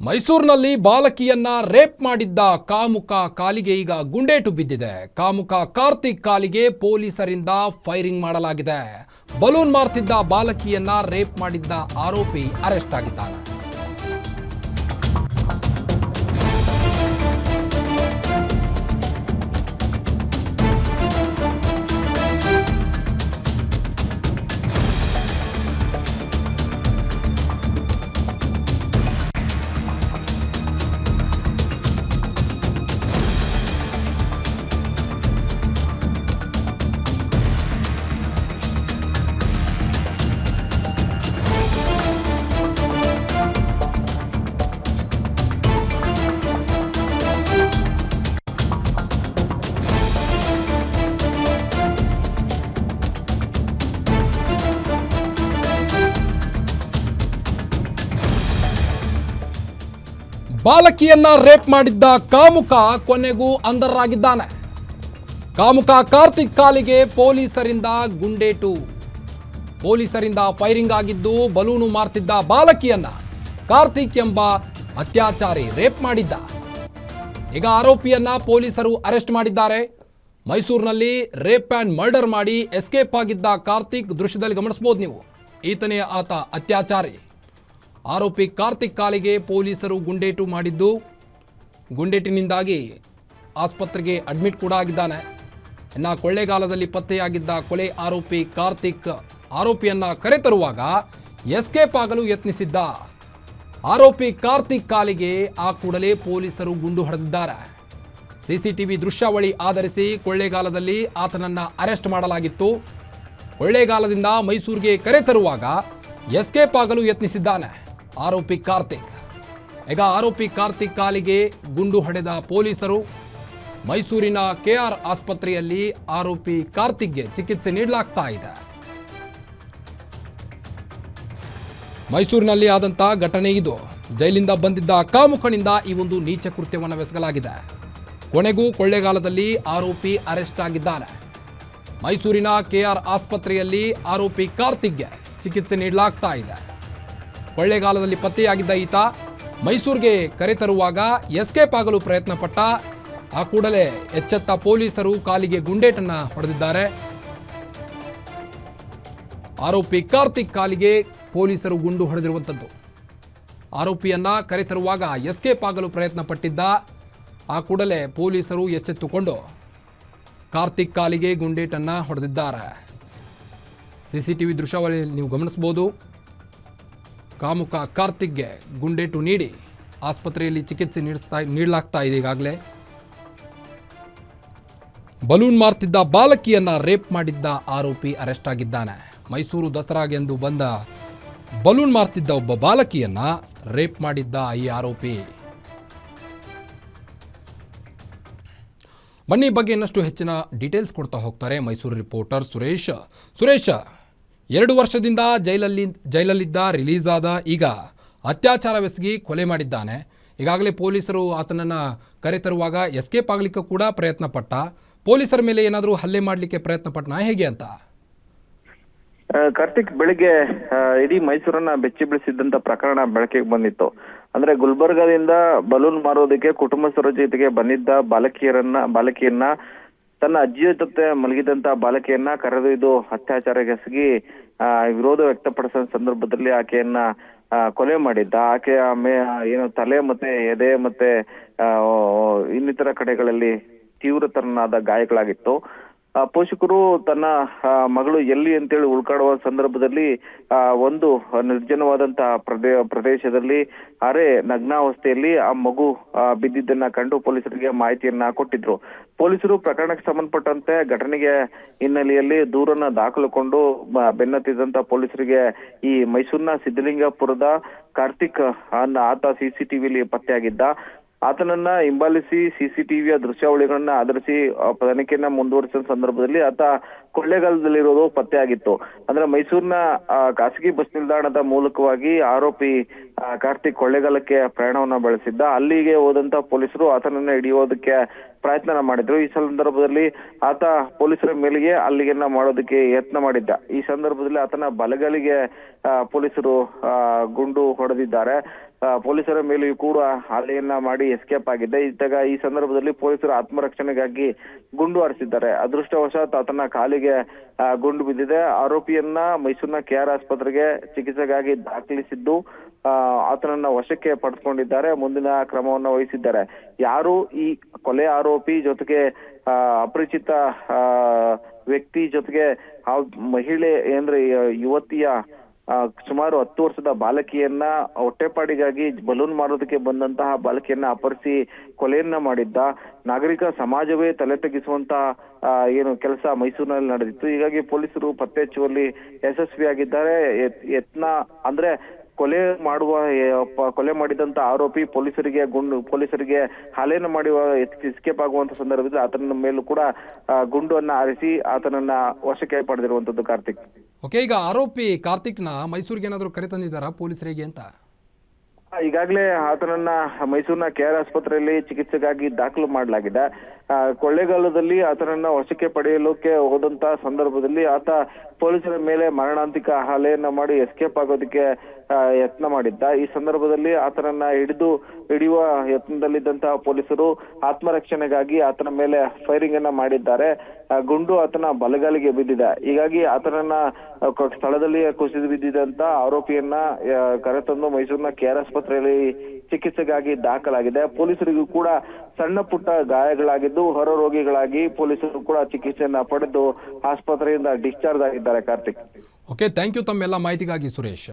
ಮೈಸೂರಿನಲ್ಲಿ ಬಾಲಕಿಯನ್ನ ರೇಪ್ ಮಾಡಿದ್ದ ಕಾಮುಕ ಕಾಲಿಗೆ ಈಗ ಗುಂಡೇಟು ಬಿದ್ದಿದೆ. ಕಾಮುಕ ಕಾರ್ತಿಕ್ ಕಾಲಿಗೆ ಪೊಲೀಸರಿಂದ ಫೈರಿಂಗ್ ಮಾಡಲಾಗಿದೆ. ಬಲೂನ್ ಮಾರ್ತಿದ್ದ ಬಾಲಕಿಯನ್ನ ರೇಪ್ ಮಾಡಿದ್ದ ಆರೋಪಿ ಅರೆಸ್ಟ್ ಆಗಿದ್ದಾನೆ. ಬಾಲಕಿಯನ್ನ ರೇಪ್ ಮಾಡಿದ್ದ ಕಾಮುಕ ಕೊನೆಗೂ ಅಂಧರಾಗಿದ್ದಾನೆ. ಕಾಮುಕ ಕಾರ್ತಿಕ್ ಕಾಲಿಗೆ ಪೊಲೀಸರಿಂದ ಗುಂಡೇಟು. ಪೊಲೀಸರಿಂದ ಫೈರಿಂಗ್ ಆಗಿದ್ದು ಬಲೂನು ಮಾರ್ತಿದ್ದ ಬಾಲಕಿಯನ್ನ ಕಾರ್ತಿಕ್ ಎಂಬ ಅತ್ಯಾಚಾರಿ ರೇಪ್ ಮಾಡಿದ್ದ. ಈಗ ಆರೋಪಿಯನ್ನ ಪೊಲೀಸರು ಅರೆಸ್ಟ್ ಮಾಡಿದ್ದಾರೆ. ಮೈಸೂರಿನಲ್ಲಿ ರೇಪ್ ಆ್ಯಂಡ್ ಮರ್ಡರ್ ಮಾಡಿ ಎಸ್ಕೇಪ್ ಆಗಿದ್ದ ಕಾರ್ತಿಕ್ ದೃಶ್ಯದಲ್ಲಿ ಗಮನಿಸಬಹುದು ನೀವು. ಈತನೇ ಆತ ಅತ್ಯಾಚಾರಿ. ಆರೋಪಿ ಕಾರ್ತಿಕ್ ಕಾಲಿಗೆ ಪೊಲೀಸರು ಗುಂಡೇಟು ಮಾಡಿದ್ದು, ಗುಂಡೇಟಿನಿಂದಾಗಿ ಆಸ್ಪತ್ರೆಗೆ ಅಡ್ಮಿಟ್ ಕೂಡ ಆಗಿದ್ದಾನೆ. ಇನ್ನು ಕೊಳ್ಳೇಗಾಲದಲ್ಲಿ ಪತ್ತೆಯಾಗಿದ್ದ ಕೊಲೆ ಆರೋಪಿ ಕಾರ್ತಿಕ್ ಆರೋಪಿಯನ್ನ ಕರೆತರುವಾಗ ಎಸ್ಕೇಪ್ ಆಗಲು ಯತ್ನಿಸಿದ್ದ. ಆರೋಪಿ ಕಾರ್ತಿಕ್ ಕಾಲಿಗೆ ಆ ಕೂಡಲೇ ಪೊಲೀಸರು ಗುಂಡು ಹೊಡೆದಿದ್ದಾರೆ. ಸಿಸಿಟಿವಿ ದೃಶ್ಯಾವಳಿ ಆಧರಿಸಿ ಕೊಳ್ಳೇಗಾಲದಲ್ಲಿ ಆತನನ್ನ ಅರೆಸ್ಟ್ ಮಾಡಲಾಗಿತ್ತು. ಕೊಳ್ಳೇಗಾಲದಿಂದ ಮೈಸೂರಿಗೆ ಕರೆತರುವಾಗ ಎಸ್ಕೇಪ್ ಆಗಲು ಯತ್ನಿಸಿದ್ದಾನೆ ಆರೋಪಿ ಕಾರ್ತಿಕ್. ಈಗ ಆರೋಪಿ ಕಾರ್ತಿಕ್ ಕಾಲಿಗೆ ಗುಂಡು ಹೊಡೆದ ಪೊಲೀಸರು ಮೈಸೂರಿನ ಕೆಆರ್ ಆಸ್ಪತ್ರೆಯಲ್ಲಿ ಆರೋಪಿ ಕಾರ್ತಿಕ್ಗೆ ಚಿಕಿತ್ಸೆ ನೀಡಲಾಗ್ತಾ ಇದೆ. ಮೈಸೂರಿನಲ್ಲಿ ಆದಂಥ ಘಟನೆ ಇದು. ಜೈಲಿಂದ ಬಂದಿದ್ದ ಕಾಮುಕನಿಂದ ಈ ಒಂದು ನೀಚ ಕೃತ್ಯವನ್ನು ಎಸಗಲಾಗಿದೆ. ಕೊನೆಗೂ ಕೊಳ್ಳೇಗಾಲದಲ್ಲಿ ಆರೋಪಿ ಅರೆಸ್ಟ್ ಆಗಿದ್ದಾನೆ. ಮೈಸೂರಿನ ಕೆಆರ್ ಆಸ್ಪತ್ರೆಯಲ್ಲಿ ಆರೋಪಿ ಕಾರ್ತಿಕ್ಗೆ ಚಿಕಿತ್ಸೆ ನೀಡಲಾಗ್ತಾ ಇದೆ. ಕೊಳ್ಳೇಗಾಲದಲ್ಲಿ ಪತ್ತೆಯಾಗಿದ್ದ ಈತ ಮೈಸೂರಿಗೆ ಕರೆತರುವಾಗ ಎಸ್ಕೇಪ್ ಆಗಲು ಪ್ರಯತ್ನ ಪಟ್ಟ. ಆ ಕೂಡಲೇ ಎಚ್ಚೆತ್ತ ಪೊಲೀಸರು ಕಾಲಿಗೆ ಗುಂಡೇಟನ್ನ ಹೊಡೆದಿದ್ದಾರೆ. ಆರೋಪಿ ಕಾರ್ತಿಕ್ ಕಾಲಿಗೆ ಪೊಲೀಸರು ಗುಂಡು ಹೊಡೆದಿರುವಂಥದ್ದು. ಆರೋಪಿಯನ್ನ ಕರೆತರುವಾಗ ಎಸ್ಕೇಪ್ ಆಗಲು ಪ್ರಯತ್ನ ಪಟ್ಟಿದ್ದ. ಆ ಕೂಡಲೇ ಪೊಲೀಸರು ಎಚ್ಚೆತ್ತುಕೊಂಡು ಕಾರ್ತಿಕ್ ಕಾಲಿಗೆ ಗುಂಡೇಟನ್ನ ಹೊಡೆದಿದ್ದಾರೆ. ಸಿಸಿಟಿವಿ ದೃಶ್ಯಾವಳಿ ನೀವು ಗಮನಿಸಬಹುದು. ಕಾಮುಕ ಕಾರ್ತಿಕ್ಗೆ ಗುಂಡೇಟು ನೀಡಿ ಆಸ್ಪತ್ರೆಯಲ್ಲಿ ಚಿಕಿತ್ಸೆ ನೀಡಲಾಗ್ತಾ ಇದೆ. ಈಗಾಗಲೇ ಬಲೂನ್ ಮಾರ್ತಿದ್ದ ಬಾಲಕಿಯನ್ನ ರೇಪ್ ಮಾಡಿದ್ದ ಆರೋಪಿ ಅರೆಸ್ಟ್ ಆಗಿದ್ದಾನೆ. ಮೈಸೂರು ದಸರಾಗೆಂದು ಬಂದ ಬಲೂನ್ ಮಾರ್ತಿದ್ದ ಒಬ್ಬ ಬಾಲಕಿಯನ್ನ ರೇಪ್ ಮಾಡಿದ್ದ ಈ ಆರೋಪಿ. ಬನ್ನಿ ಬಗ್ಗೆ ಇನ್ನಷ್ಟು ಹೆಚ್ಚಿನ ಡೀಟೇಲ್ಸ್ ಕೊಡ್ತಾ ಹೋಗ್ತಾರೆ ಮೈಸೂರು ರಿಪೋರ್ಟರ್ ಸುರೇಶ್. 2 ವರ್ಷದಿಂದ ಜೈಲಲ್ಲಿದ್ದ ರಿಲೀಸ್ ಆದ ಈಗ ಅತ್ಯಾಚಾರವೆಸಗಿ ಕೊಲೆ ಮಾಡಿದ್ದಾನೆ. ಈಗಾಗಲೇ ಪೊಲೀಸರು ಆತನನ್ನು ಕರೆತರುವಾಗ ಎಸ್ಕೇಪ್ ಆಗಲಿಕ್ಕೆ ಕೂಡ ಪ್ರಯತ್ನ ಪಟ್ಟ. ಪೊಲೀಸರ ಮೇಲೆ ಏನಾದರೂ ಹಲ್ಲೆ ಮಾಡಲಿಕ್ಕೆ ಪ್ರಯತ್ನ ಪಟ್ಟನಾ ಹೇಗೆ ಅಂತ? ಕಾರ್ತಿಕ್ ಬೆಳಿಗ್ಗೆ ಇಡೀ ಮೈಸೂರನ್ನ ಬೆಚ್ಚಿ ಬೀಳಿಸಿದ್ದಂತ ಪ್ರಕರಣ ಬೆಳಕಿಗೆ ಬಂದಿತ್ತು. ಅಂದ್ರೆ ಗುಲ್ಬರ್ಗಾದಿಂದ ಬಲೂನ್ ಮಾರೋದಕ್ಕೆ ಕುಟುಂಬಸ್ಥರ ಜೊತೆಗೆ ಬಂದಿದ್ದ ಬಾಲಕಿಯನ್ನ ತನ್ನ ಅಜ್ಜಿಯ ಜೊತೆ ಮಲಗಿದಂತ ಬಾಲಕಿಯನ್ನ ಕರೆದೊಯ್ದು ಅತ್ಯಾಚಾರಗೆಸಗಿ ವಿರೋಧ ವ್ಯಕ್ತಪಡಿಸಿದ ಸಂದರ್ಭದಲ್ಲಿ ಆಕೆಯನ್ನ ಕೊಲೆ ಮಾಡಿದ್ದ. ಆಕೆಯ ಏನು ತಲೆ ಮತ್ತೆ ಎದೆ ಮತ್ತೆ ಇನ್ನಿತರ ಕಡೆಗಳಲ್ಲಿ ತೀವ್ರತರನಾದ ಗಾಯಗಳಾಗಿತ್ತು. ಪೋಷಕರು ತನ್ನ ಮಗಳು ಎಲ್ಲಿ ಅಂತೇಳಿ ಹುಡುಕಾಡುವ ಸಂದರ್ಭದಲ್ಲಿ ಒಂದು ನಿರ್ಜನವಾದಂತಹ ಪ್ರದೇಶದಲ್ಲಿ ನಗ್ನಾವಸ್ಥೆಯಲ್ಲಿ ಆ ಮಗು ಬಿದ್ದಿದ್ದನ್ನ ಕಂಡು ಪೊಲೀಸರಿಗೆ ಮಾಹಿತಿಯನ್ನ ಕೊಟ್ಟಿದ್ರು. ಪೊಲೀಸರು ಪ್ರಕರಣಕ್ಕೆ ಸಂಬಂಧಪಟ್ಟಂತೆ ಘಟನೆಗೆ ಹಿನ್ನೆಲೆಯಲ್ಲಿ ದೂರನ್ನ ದಾಖಲಿಕೊಂಡು ಬೆನ್ನತ್ತಿದಂತ ಪೊಲೀಸರಿಗೆ ಈ ಮೈಸೂರಿನ ಸಿದ್ದಲಿಂಗಪುರದ ಕಾರ್ತಿಕ್ ಆತ ಸಿಸಿಟಿವಿಲಿ ಪತ್ತೆಯಾಗಿದ್ದ. ಆತನನ್ನ ಹಿಂಬಾಲಿಸಿ ಸಿಸಿಟಿವಿಯ ದೃಶ್ಯಾವಳಿಗಳನ್ನ ಆಧರಿಸಿ ತನಿಖೆಯನ್ನ ಮುಂದುವರಿಸಿದ ಸಂದರ್ಭದಲ್ಲಿ ಆತ ಕೊಳ್ಳೇಗಾಲದಲ್ಲಿರೋದು ಪತ್ತೆಯಾಗಿತ್ತು. ಅಂದ್ರೆ ಮೈಸೂರಿನ ಖಾಸಗಿ ಬಸ್ ನಿಲ್ದಾಣದ ಮೂಲಕವಾಗಿ ಆರೋಪಿ ಕಾರ್ತಿಕ್ ಕೊಳ್ಳೇಗಾಲಕ್ಕೆ ಪ್ರಯಾಣವನ್ನ ಬೆಳೆಸಿದ್ದ. ಅಲ್ಲಿಗೆ ಹೋದಂತ ಪೊಲೀಸರು ಆತನನ್ನ ಹಿಡಿಯೋದಕ್ಕೆ ಪ್ರಯತ್ನ ಮಾಡಿದ್ರು. ಈ ಸಂದರ್ಭದಲ್ಲಿ ಆತ ಪೊಲೀಸರ ಮೇಲೆಗೆ ಅಲ್ಲಿಗೆನ್ನ ಮಾಡೋದಕ್ಕೆ ಯತ್ನ ಮಾಡಿದ್ದ. ಈ ಸಂದರ್ಭದಲ್ಲಿ ಆತನ ಬಲಗಲಿಗೆ ಪೊಲೀಸರು ಗುಂಡು ಹೊಡೆದಿದ್ದಾರೆ. ಪೊಲೀಸರ ಮೇಲೆಯೂ ಕೂಡ ಹಲ್ಲೆಯನ್ನ ಮಾಡಿ ಎಸ್ಕೇಪ್ ಆಗಿದ್ದ. ಈ ಸಂದರ್ಭದಲ್ಲಿ ಪೊಲೀಸರು ಆತ್ಮರಕ್ಷಣೆಗಾಗಿ ಗುಂಡು ಹಾರಿಸಿದ್ದಾರೆ. ಅದೃಷ್ಟವಶಾತ್ ಆತನ ಕಾಲಿಗೆ ಗುಂಡು ಬಿದ್ದಿದೆ. ಆರೋಪಿಯನ್ನ ಮೈಸೂರಿನ KR ಆಸ್ಪತ್ರೆಗೆ ಚಿಕಿತ್ಸೆಗಾಗಿ ದಾಖಲಿಸಿದ್ದು ಆತನನ್ನ ವಶಕ್ಕೆ ಪಡೆದುಕೊಂಡಿದ್ದಾರೆ. ಮುಂದಿನ ಕ್ರಮವನ್ನ ವಹಿಸಿದ್ದಾರೆ. ಯಾರು ಈ ಕೊಲೆ ಆರೋಪಿ ಜೊತೆಗೆ ಅಪರಿಚಿತ ವ್ಯಕ್ತಿ ಜೊತೆಗೆ ಆ ಮಹಿಳೆ ಅಂದ್ರೆ ಯುವತಿಯ ಸುಮಾರು 10 ವರ್ಷದ ಬಾಲಕಿಯನ್ನ ಹೊಟ್ಟೆಪಾಡಿಗಾಗಿ ಬಲೂನ್ ಮಾರೋದಕ್ಕೆ ಬಂದಂತಹ ಬಾಲಕಿಯನ್ನ ಅಪಹರಿಸಿ ಕೊಲೆಯನ್ನ ಮಾಡಿದ್ದ ನಾಗರಿಕ ಸಮಾಜವೇ ತಲೆ ತಗ್ಗಿಸುವಂತ ಏನು ಕೆಲಸ ಮೈಸೂರಿನಲ್ಲಿ ನಡೆದಿತ್ತು. ಹೀಗಾಗಿ ಪೊಲೀಸರು ಪತ್ತೆ ಹಚ್ಚುವಲ್ಲಿ ಯಶಸ್ವಿಯಾಗಿದ್ದಾರೆ. ಯತ್ನ ಅಂದ್ರೆ ಕೊಲೆ ಮಾಡಿದಂತ ಆರೋಪಿ ಪೊಲೀಸರಿಗೆ ಹಲ್ಲೆಯನ್ನು ಮಾಡುವ ಎಸ್ಕೇಪ್ ಆಗುವಂತ ಸಂದರ್ಭದಲ್ಲಿ ಆತನ ಮೇಲೂ ಕೂಡ ಗುಂಡನ್ನ ಹಾರಿಸಿ ಆತನನ್ನ ವಶಕ್ಕೆ ಪಡೆದಿರುವಂತದ್ದು. ಕಾರ್ತಿಕ್, ಓಕೆ, ಈಗ ಆರೋಪಿ ಕಾರ್ತಿಕ್ನ ಮೈಸೂರಿಗೆ ಏನಾದರೂ ಕರೆತಂದಿದ್ದಾರಾ ಪೊಲೀಸರಿಗೆ ಅಂತ? ಈಗಾಗಲೇ ಆತನನ್ನ ಮೈಸೂರಿನ KR ಆಸ್ಪತ್ರೆಯಲ್ಲಿ ಚಿಕಿತ್ಸೆಗಾಗಿ ದಾಖಲು ಮಾಡಲಾಗಿದೆ. ಕೊಳ್ಳೇಗಾಲದಲ್ಲಿ ಆತನನ್ನ ವಶಕ್ಕೆ ಪಡೆಯಲಿಕ್ಕೆ ಹೋದಂತ ಸಂದರ್ಭದಲ್ಲಿ ಆತ ಪೊಲೀಸರ ಮೇಲೆ ಮಾರಣಾಂತಿಕ ಹಲ್ಲೆಯನ್ನ ಮಾಡಿ ಎಸ್ಕೇಪ್ ಆಗೋದಕ್ಕೆ ಯತ್ನ ಮಾಡಿದ್ದ. ಈ ಸಂದರ್ಭದಲ್ಲಿ ಆತನನ್ನ ಹಿಡಿಯುವ ಯತ್ನದಲ್ಲಿದ್ದಂತಹ ಪೊಲೀಸರು ಆತ್ಮರಕ್ಷಣೆಗಾಗಿ ಆತನ ಮೇಲೆ ಫೈರಿಂಗ್ ಅನ್ನ ಮಾಡಿದ್ದಾರೆ. ಗುಂಡು ಆತನ ಬಲಗಾಲಿಗೆ ಬಿದ್ದಿದೆ. ಹೀಗಾಗಿ ಆತನನ್ನ ಸ್ಥಳದಲ್ಲಿ ಕುಸಿದು ಬಿದ್ದಿದ್ದಂತ ಆರೋಪಿಯನ್ನ ಕರೆತಂದು ಮೈಸೂರಿನ KR ಆಸ್ಪತ್ರೆಯಲ್ಲಿ ಚಿಕಿತ್ಸೆಗಾಗಿ ದಾಖಲಾಗಿದೆ. ಪೊಲೀಸರಿಗೂ ಕೂಡ ಸಣ್ಣ ಪುಟ್ಟ ಗಾಯಗಳಾಗಿದ್ದು ಹೊರ ರೋಗಿಗಳಾಗಿ ಪೊಲೀಸರು ಕೂಡ ಚಿಕಿತ್ಸೆಯನ್ನ ಪಡೆದು ಆಸ್ಪತ್ರೆಯಿಂದ ಡಿಸ್ಚಾರ್ಜ್ ಆಗಿದ್ದಾರೆ. ಕಾರ್ತಿಕ್, ಓಕೆ, ಥ್ಯಾಂಕ್ ಯು ತಮ್ಮೆಲ್ಲ ಮಾಹಿತಿಗಾಗಿ ಸುರೇಶ್.